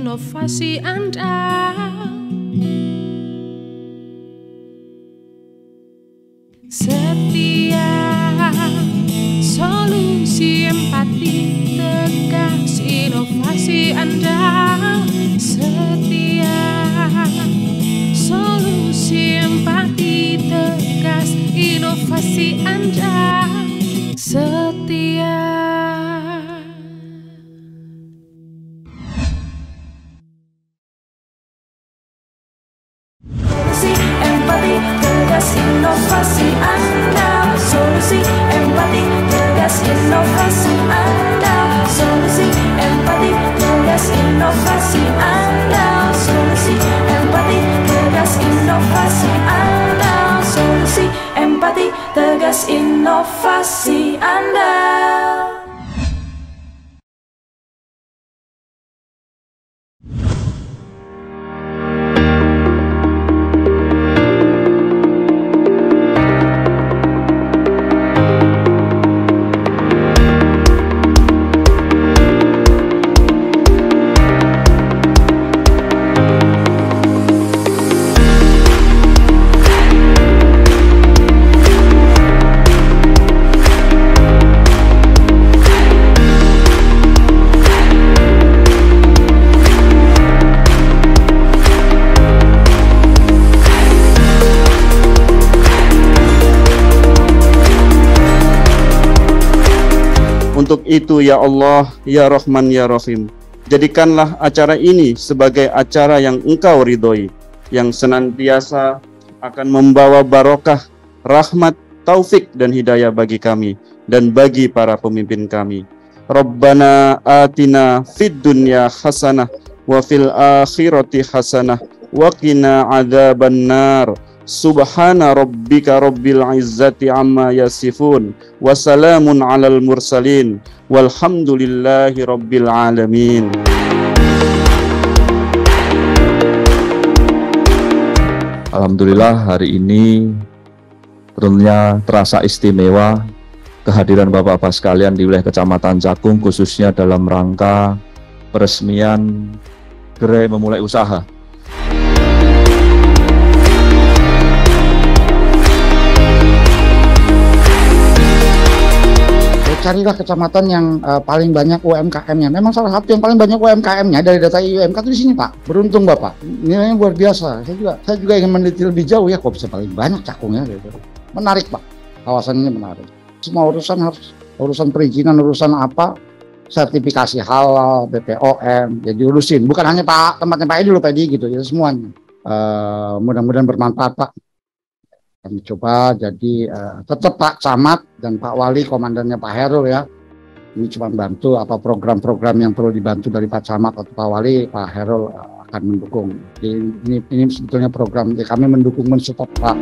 inovasi Anda. Setia, solusi empati, tegas inovasi Anda. Setia, solusi empati, tegas inovasi Anda. Setia. Inovasi Anda, solusi empati, tegas inovasi Anda, solusi empati, tegas inovasi Anda, solusi empati, tegas inovasi Anda, solusi empati, tegas inovasi Anda. Untuk itu ya Allah, ya Rahman, ya Rahim, jadikanlah acara ini sebagai acara yang Engkau ridhoi, yang senantiasa akan membawa barokah, rahmat, taufik dan hidayah bagi kami dan bagi para pemimpin kami. Rabbana atina fid dunya hasanah wa fil akhirati hasanah wa qina adzabannar. Subhana rabbika rabbil izzati amma yasifun wa salamun alal mursalin walhamdulillahi rabbil alamin. Alhamdulillah, hari ini tentunya terasa istimewa kehadiran Bapak-Bapak sekalian di wilayah Kecamatan Cakung, khususnya dalam rangka peresmian gerai memulai usaha. Carilah kecamatan yang paling banyak UMKM-nya. Memang salah satu yang paling banyak UMKM-nya dari data IUMK itu di sini, Pak. Beruntung Bapak. Nilainya luar biasa. Saya juga ingin meneliti lebih jauh ya, kok bisa paling banyak Cakungnya gitu. Menarik, Pak. Kawasan ini menarik. Semua urusan harus urusan perizinan, urusan apa, sertifikasi halal, BPOM, ya diurusin. Bukan hanya tempatnya Pak Edi loh, Pak Edi gitu ya, semuanya. Mudah-mudahan bermanfaat, Pak. Kami coba jadi tetap Pak Camat dan Pak Wali, komandannya Pak Herul ya. Ini cuma bantu apa program-program yang perlu dibantu dari Pak Camat atau Pak Wali, Pak Herul akan mendukung. Jadi ini sebetulnya program kami mendukung, mensupport Pak.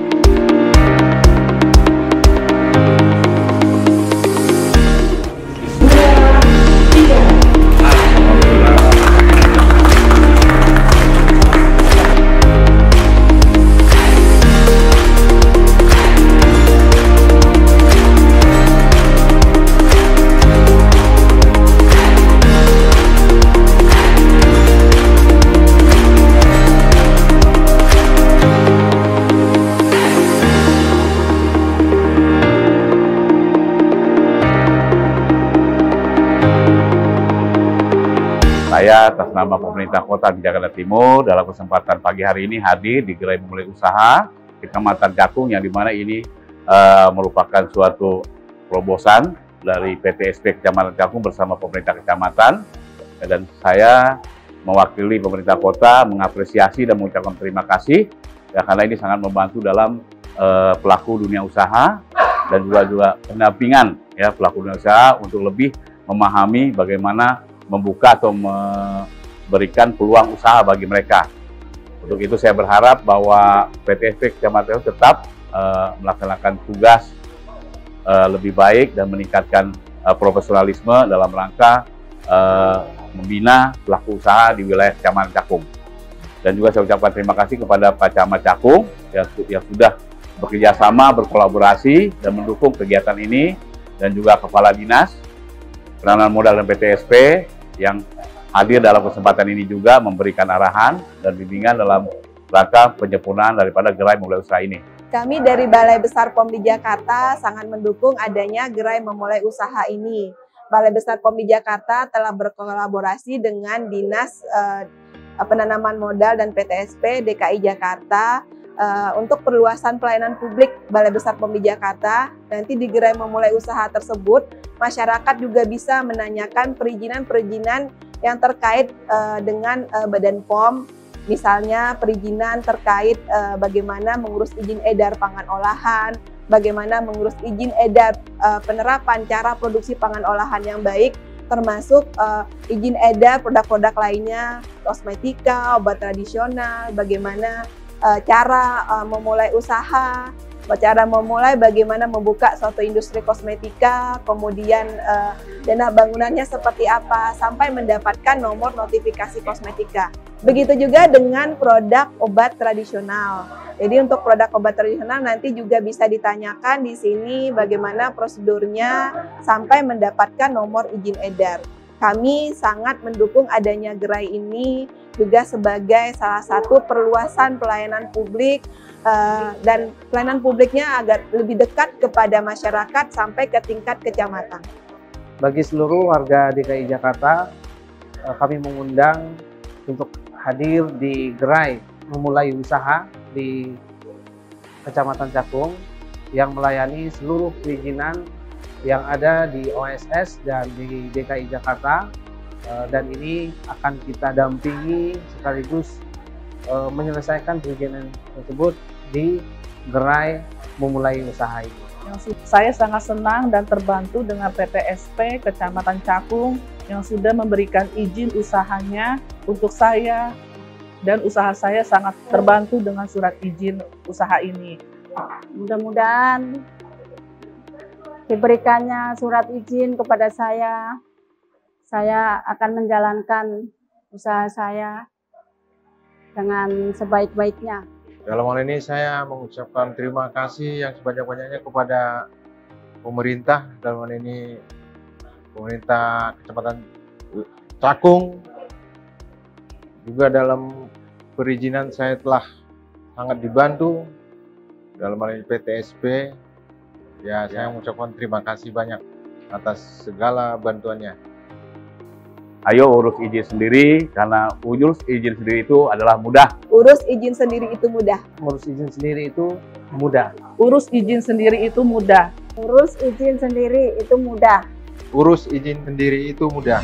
Saya atas nama pemerintah Kota di Jakarta Timur dalam kesempatan pagi hari ini hadir di gerai memulai usaha Kecamatan Cakung, yang dimana ini merupakan suatu terobosan dari PT SP Kecamatan Cakung bersama pemerintah kecamatan, dan saya mewakili pemerintah kota mengapresiasi dan mengucapkan terima kasih ya, karena ini sangat membantu dalam pelaku dunia usaha dan juga pendampingan ya pelaku dunia usaha untuk lebih memahami bagaimana membuka atau memberikan peluang usaha bagi mereka. Untuk itu saya berharap bahwa PT SP Kecamatan tetap melaksanakan tugas lebih baik dan meningkatkan profesionalisme dalam rangka membina pelaku usaha di wilayah Kecamatan Cakung. Dan juga saya ucapkan terima kasih kepada Pak Camat Cakung yang sudah bekerja sama, berkolaborasi dan mendukung kegiatan ini, dan juga Kepala Dinas Penanaman Modal dan PT SP yang hadir dalam kesempatan ini juga memberikan arahan dan bimbingan dalam rangka penyempurnaan daripada gerai memulai usaha ini. Kami dari Balai Besar POM di Jakarta sangat mendukung adanya gerai memulai usaha ini. Balai Besar POM di Jakarta telah berkolaborasi dengan Dinas Penanaman Modal dan PTSP DKI Jakarta untuk perluasan pelayanan publik Balai Besar POM di Jakarta. Nanti di gerai memulai usaha tersebut, masyarakat juga bisa menanyakan perizinan-perizinan yang terkait dengan Badan POM, misalnya perizinan terkait bagaimana mengurus izin edar pangan olahan, bagaimana mengurus izin edar penerapan cara produksi pangan olahan yang baik, termasuk izin edar produk-produk lainnya, kosmetika, obat tradisional, bagaimana cara memulai usaha, cara memulai bagaimana membuka suatu industri kosmetika, kemudian dana bangunannya seperti apa, sampai mendapatkan nomor notifikasi kosmetika. Begitu juga dengan produk obat tradisional. Jadi untuk produk obat tradisional nanti juga bisa ditanyakan di sini bagaimana prosedurnya sampai mendapatkan nomor izin edar. Kami sangat mendukung adanya gerai ini juga sebagai salah satu perluasan pelayanan publik dan pelayanan publiknya agar lebih dekat kepada masyarakat sampai ke tingkat kecamatan. Bagi seluruh warga DKI Jakarta, kami mengundang untuk hadir di gerai memulai usaha di Kecamatan Cakung yang melayani seluruh perizinan yang ada di OSS dan di DKI Jakarta, dan ini akan kita dampingi sekaligus menyelesaikan perizinan tersebut di gerai memulai usaha ini. Saya sangat senang dan terbantu dengan PTSP Kecamatan Cakung yang sudah memberikan izin usahanya untuk saya, dan usaha saya sangat terbantu dengan surat izin usaha ini. Mudah-mudahan diberikannya surat izin kepada saya akan menjalankan usaha saya dengan sebaik-baiknya. Dalam hal ini saya mengucapkan terima kasih yang sebanyak-banyaknya kepada pemerintah, dalam hal ini pemerintah Kecamatan Cakung. Juga dalam perizinan saya telah sangat dibantu, dalam hal ini PTSP. Ya, saya mengucapkan terima kasih banyak atas segala bantuannya. Ayo urus izin sendiri, karena urus izin sendiri itu adalah mudah. Urus izin sendiri itu mudah. Urus izin sendiri itu mudah. Urus izin sendiri itu mudah. Urus izin sendiri itu mudah. Urus izin sendiri itu mudah.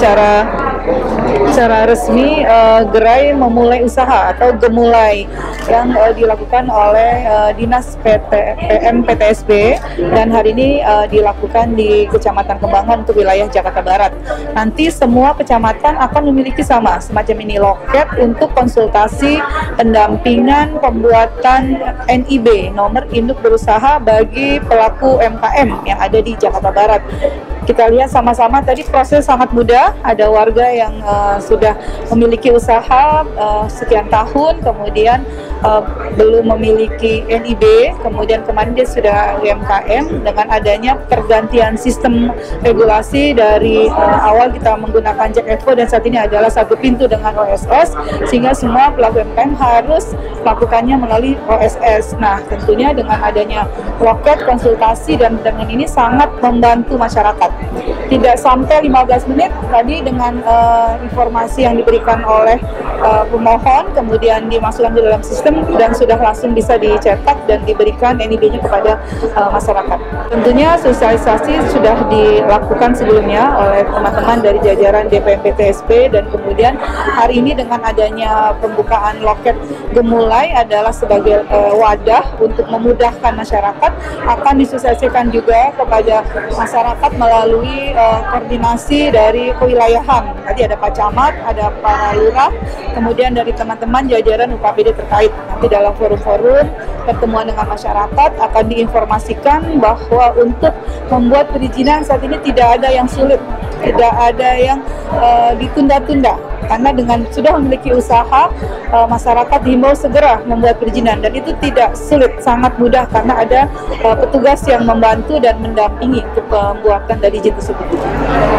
secara resmi gerai memulai usaha atau gemulai yang dilakukan oleh Dinas PTSB dan hari ini dilakukan di Kecamatan Kembangan untuk wilayah Jakarta Barat. Nanti semua kecamatan akan memiliki semacam ini loket untuk konsultasi pendampingan pembuatan NIB, nomor induk berusaha bagi pelaku UMKM yang ada di Jakarta Barat. Kita lihat sama-sama tadi proses sangat mudah, ada warga yang sudah memiliki usaha sekian tahun, kemudian belum memiliki NIB, kemudian kemarin dia sudah UMKM. Dengan adanya pergantian sistem regulasi dari awal kita menggunakan Jack Evo dan saat ini adalah satu pintu dengan OSS, sehingga semua pelaku UMKM harus melakukannya melalui OSS. Nah, tentunya dengan adanya loket konsultasi dan dengan ini sangat membantu masyarakat. Tidak sampai 15 menit tadi dengan informasi yang diberikan oleh pemohon, kemudian dimasukkan ke dalam sistem dan sudah langsung bisa dicetak dan diberikan NIB-nya kepada masyarakat. Tentunya sosialisasi sudah dilakukan sebelumnya oleh teman-teman dari jajaran DPM PTSB dan kemudian hari ini dengan adanya pembukaan loket gemulai adalah sebagai wadah untuk memudahkan masyarakat, akan disosialisasikan juga kepada masyarakat melalui koordinasi dari kewilayahan. Tadi ada Pak Camat, ada Pak Lurah, kemudian dari teman-teman jajaran UKPD terkait. Nanti dalam forum-forum pertemuan dengan masyarakat akan diinformasikan bahwa untuk membuat perizinan saat ini tidak ada yang sulit, tidak ada yang ditunda-tunda. Karena dengan sudah memiliki usaha, masyarakat dihimbau segera membuat perizinan dan itu tidak sulit, sangat mudah karena ada petugas yang membantu dan mendampingi untuk pembuatan dari izin tersebut.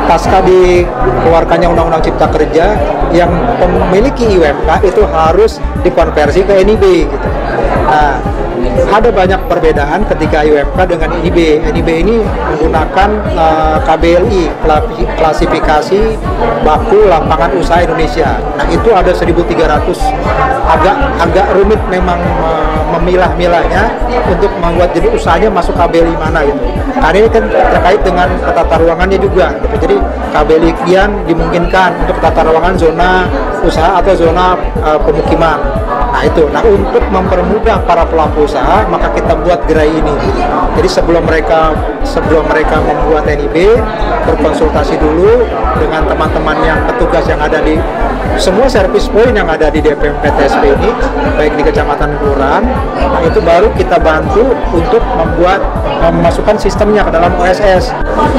Pasca dikeluarkannya Undang-Undang Cipta Kerja, yang memiliki UMK itu harus dikonversi ke NIB gitu. Nah, ada banyak perbedaan ketika UMK dengan NIB. NIB ini menggunakan KBLI, klasifikasi baku lapangan usaha Indonesia. Nah, itu ada 1.300. Agak rumit memang memilah-milahnya untuk membuat jadi usahanya masuk KBLI mana gitu. Karena ini kan terkait dengan tata ruangannya juga gitu. Jadi KBLI kian dimungkinkan untuk tata ruangan zona usaha atau zona pemukiman. Nah itu, untuk mempermudah para pelaku usaha maka kita buat gerai ini. Jadi sebelum mereka membuat NIB, berkonsultasi dulu dengan teman-teman yang petugas yang ada di semua service point yang ada di DPM PTSB ini, baik di kecamatan kelurahan. Nah itu baru kita bantu untuk memasukkan sistemnya ke dalam OSS.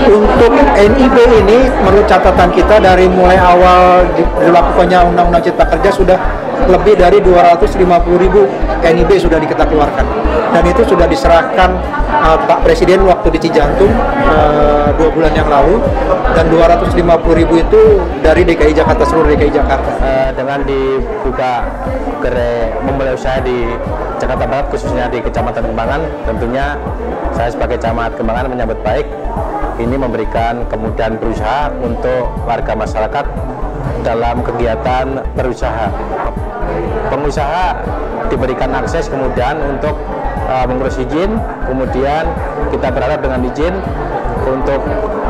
Untuk NIB ini menurut catatan kita dari mulai awal dilakukannya Undang-Undang Cipta Kerja sudah lebih dari 250.000 NIB sudah kita keluarkan dan itu sudah diserahkan Pak Presiden waktu di Cijantung 2 bulan yang lalu, dan 250.000 itu dari DKI Jakarta, seluruh DKI Jakarta. Dengan dibuka gerai memulai usaha di Jakarta Barat, khususnya di Kecamatan Kembangan, tentunya saya sebagai Camat Kembangan menyambut baik. Ini memberikan kemudahan berusaha untuk warga masyarakat dalam kegiatan berusaha. Pengusaha diberikan akses kemudian untuk mengurus izin, kemudian kita berharap dengan izin untuk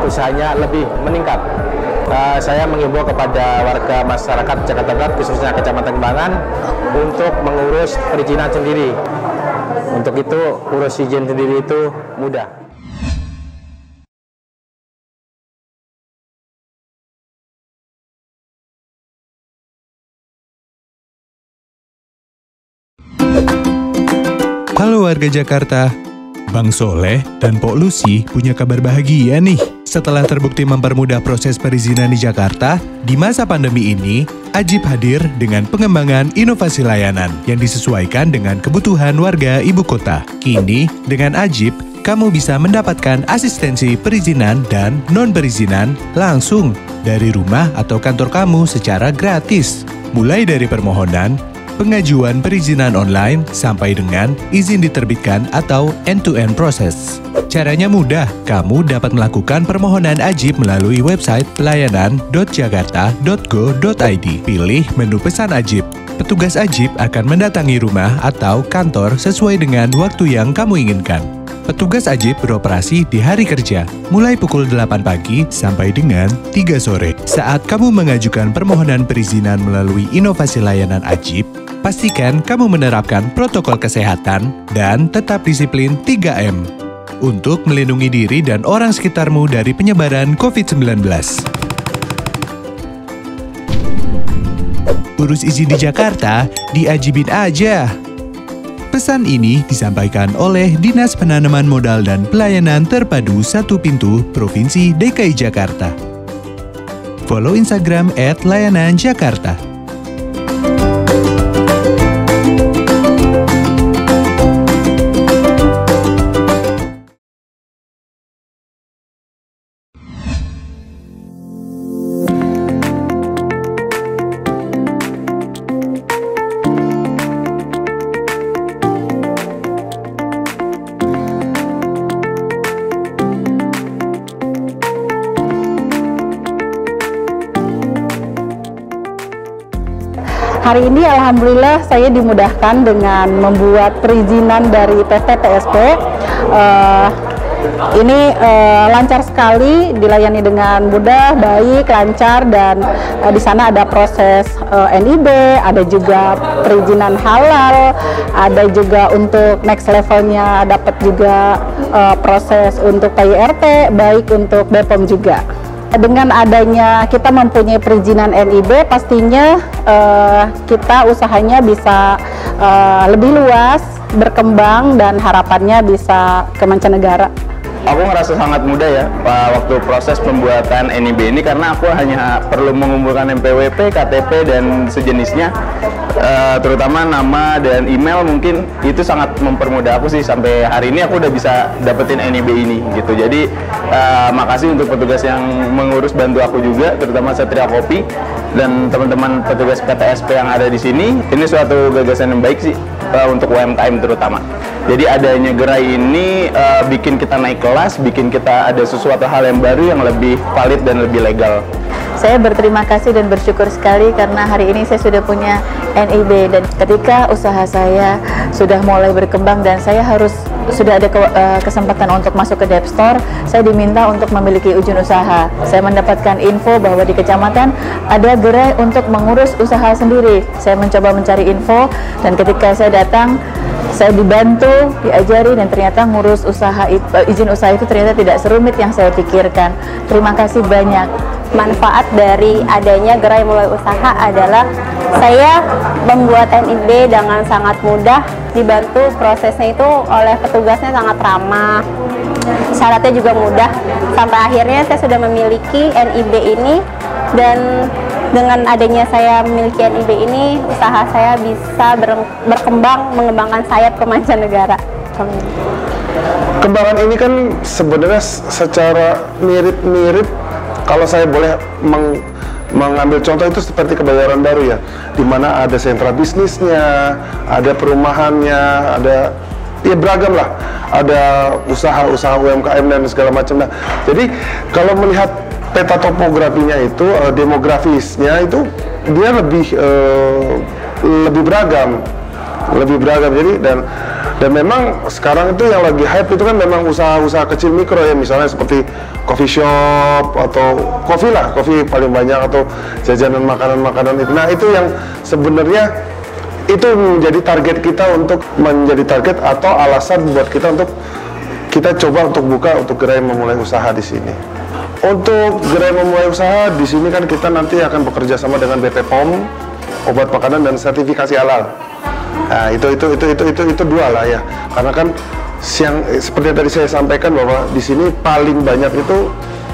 usahanya lebih meningkat. Saya mengimbau kepada warga masyarakat Jakarta Barat, khususnya Kecamatan Kembangan, untuk mengurus perizinan sendiri. Untuk itu, urus izin sendiri itu mudah. Halo warga Jakarta, Bang Soleh dan Pok Lucy punya kabar bahagia nih. Setelah terbukti mempermudah proses perizinan di Jakarta, di masa pandemi ini, Ajib hadir dengan pengembangan inovasi layanan yang disesuaikan dengan kebutuhan warga ibu kota. Kini, dengan Ajib, kamu bisa mendapatkan asistensi perizinan dan non-perizinan langsung dari rumah atau kantor kamu secara gratis. Mulai dari permohonan, pengajuan perizinan online sampai dengan izin diterbitkan atau end-to-end proses. Caranya mudah, kamu dapat melakukan permohonan Ajib melalui website pelayanan.jakarta.go.id. Pilih menu pesan Ajib. Petugas Ajib akan mendatangi rumah atau kantor sesuai dengan waktu yang kamu inginkan. Petugas Ajib beroperasi di hari kerja, mulai pukul 8 pagi sampai dengan 3 sore. Saat kamu mengajukan permohonan perizinan melalui inovasi layanan Ajib, pastikan kamu menerapkan protokol kesehatan dan tetap disiplin 3M untuk melindungi diri dan orang sekitarmu dari penyebaran COVID-19. Urus izin di Jakarta, diajibin aja. Pesan ini disampaikan oleh Dinas Penanaman Modal dan Pelayanan Terpadu Satu Pintu Provinsi DKI Jakarta. Follow Instagram @layananjakarta. Hari ini alhamdulillah saya dimudahkan dengan membuat perizinan dari PT PSP. Ini lancar sekali, dilayani dengan mudah, baik, lancar, dan di sana ada proses NIB, ada juga perizinan halal, ada juga untuk next levelnya dapat juga proses untuk PYRT, baik untuk BPOM juga. Dengan adanya kita mempunyai perizinan NIB, pastinya kita usahanya bisa lebih luas, berkembang, dan harapannya bisa ke mancanegara. Aku ngerasa sangat mudah ya waktu proses pembuatan NIB ini, karena aku hanya perlu mengumpulkan NPWP, KTP, dan sejenisnya, terutama nama dan email. Mungkin itu sangat mempermudah aku sih. Sampai hari ini aku udah bisa dapetin NIB ini gitu. Jadi makasih untuk petugas yang mengurus, bantu aku juga, terutama Satria Kopi dan teman-teman petugas PTSP yang ada di sini. Ini suatu gagasan yang baik sih untuk UMKM terutama. Jadi adanya gerai ini bikin kita naik kelas, bikin kita ada sesuatu hal yang baru yang lebih valid dan lebih legal. Saya berterima kasih dan bersyukur sekali karena hari ini saya sudah punya NIB, dan ketika usaha saya sudah mulai berkembang dan saya sudah ada kesempatan untuk masuk ke Dep Store, saya diminta untuk memiliki izin usaha. Saya mendapatkan info bahwa di kecamatan ada gerai untuk mengurus usaha sendiri. Saya mencoba mencari info, dan ketika saya datang, saya dibantu, diajari, dan ternyata ngurus izin usaha itu ternyata tidak serumit yang saya pikirkan. Terima kasih banyak. Manfaat dari adanya gerai mulai usaha adalah saya membuat NIB dengan sangat mudah, dibantu prosesnya itu oleh petugasnya sangat ramah, syaratnya juga mudah, sampai akhirnya saya sudah memiliki NIB ini, dan dengan adanya saya memiliki NIB ini, usaha saya bisa berkembang, mengembangkan sayap ke mancanegara. Kembangan ini kan sebenarnya secara mirip-mirip, kalau saya boleh mengambil contoh, itu seperti Kebayoran Baru ya, di mana ada sentra bisnisnya, ada perumahannya, ada ya beragam lah, ada usaha-usaha UMKM dan segala macam. Nah, jadi kalau melihat peta topografinya itu, demografisnya itu dia lebih beragam. Jadi dan memang sekarang itu yang lagi hype itu kan memang usaha-usaha kecil mikro ya, misalnya seperti coffee shop atau kopi paling banyak, atau jajanan makanan-makanan itu. Nah, itu yang sebenarnya itu menjadi target kita, untuk menjadi target atau alasan buat kita untuk kita coba untuk buka untuk gerai memulai usaha di sini. Untuk gerai memulai usaha di sini kan kita nanti akan bekerja sama dengan BPOM, obat makanan dan sertifikasi halal. Nah, itu dua lah ya, karena kan seperti yang tadi saya sampaikan bahwa di sini paling banyak itu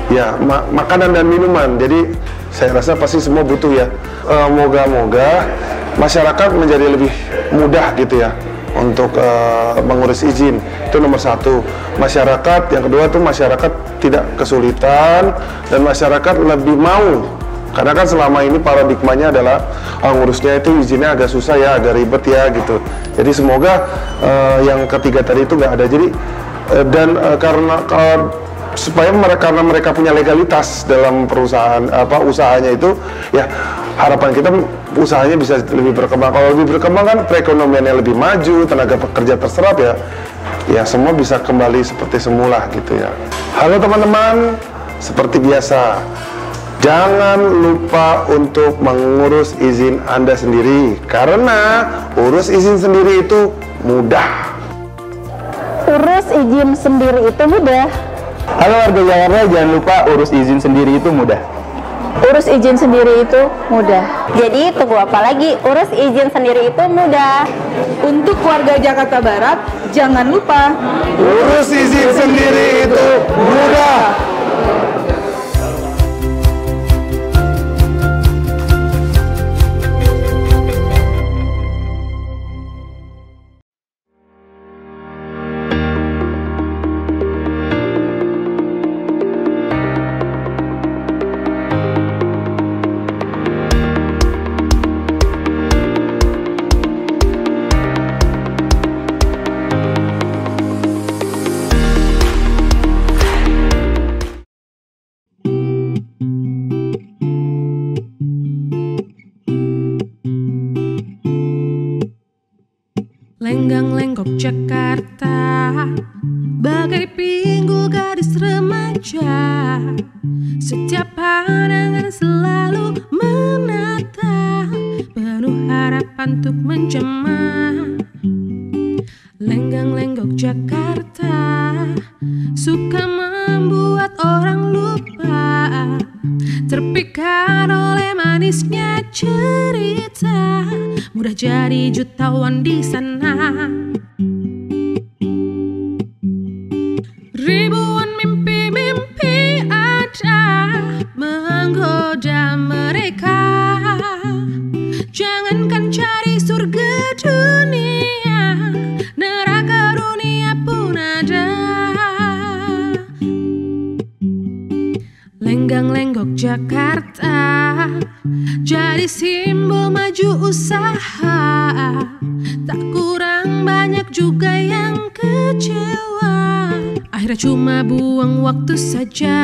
ya makanan dan minuman. Jadi saya rasa pasti semua butuh ya. Moga-moga masyarakat menjadi lebih mudah gitu ya untuk mengurus izin. Itu nomor satu. Masyarakat, yang kedua tuh masyarakat tidak kesulitan dan masyarakat lebih mau. Karena kan selama ini paradigmanya adalah ngurusnya itu izinnya agak susah ya, agak ribet ya gitu. Jadi semoga yang ketiga tadi itu nggak ada. Jadi karena mereka punya legalitas dalam perusahaan usahanya itu, ya harapan kita usahanya bisa lebih berkembang. Kalau lebih berkembang kan perekonomiannya lebih maju, tenaga pekerja terserap ya. ya semua bisa kembali seperti semula gitu ya. Halo teman-teman, seperti biasa, jangan lupa untuk mengurus izin Anda sendiri, karena urus izin sendiri itu mudah. Urus izin sendiri itu mudah. Halo warga Jakarta, jangan lupa urus izin sendiri itu mudah. Urus izin sendiri itu mudah. Jadi tunggu apa lagi? Urus izin sendiri itu mudah. Untuk warga Jakarta Barat, jangan lupa urus izin sendiri itu mudah. Lenggang-lenggok Jakarta, bagai pinggul gadis remaja. Setiap pandangan selalu menata, penuh harapan untuk menjamah. Lenggang-lenggok Jakarta, suka membuat orang lupa, terpikat oleh manisnya cerita, mudah jadi jutawan di sana. Ribuan mimpi-mimpi ada menggoda mereka. Jangankan cari surga dunia, neraka dunia pun ada. Lenggang-lenggok Jakarta, jadi simbol maju usaha. Tak kurang banyak juga yang kecewa, akhirnya cuma buang waktu saja.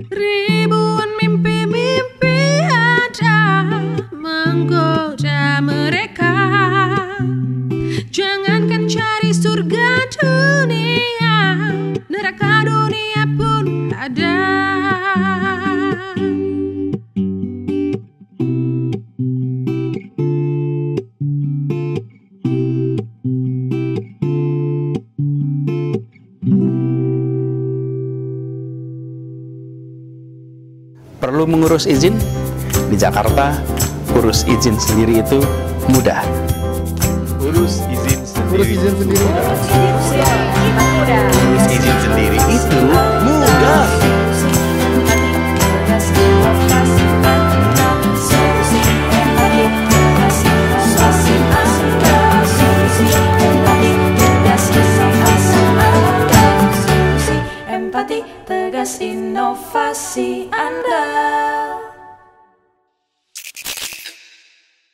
Ribuan mimpi-mimpi ada menggoda mereka. Jangankan cari surga dunia, neraka dunia pun ada. Perlu mengurus izin? Di Jakarta, urus izin sendiri itu mudah. Urus izin sendiri. Urus izin sendiri mudah. Urus izin sendiri itu mudah. Empati tegas inovasi Anda.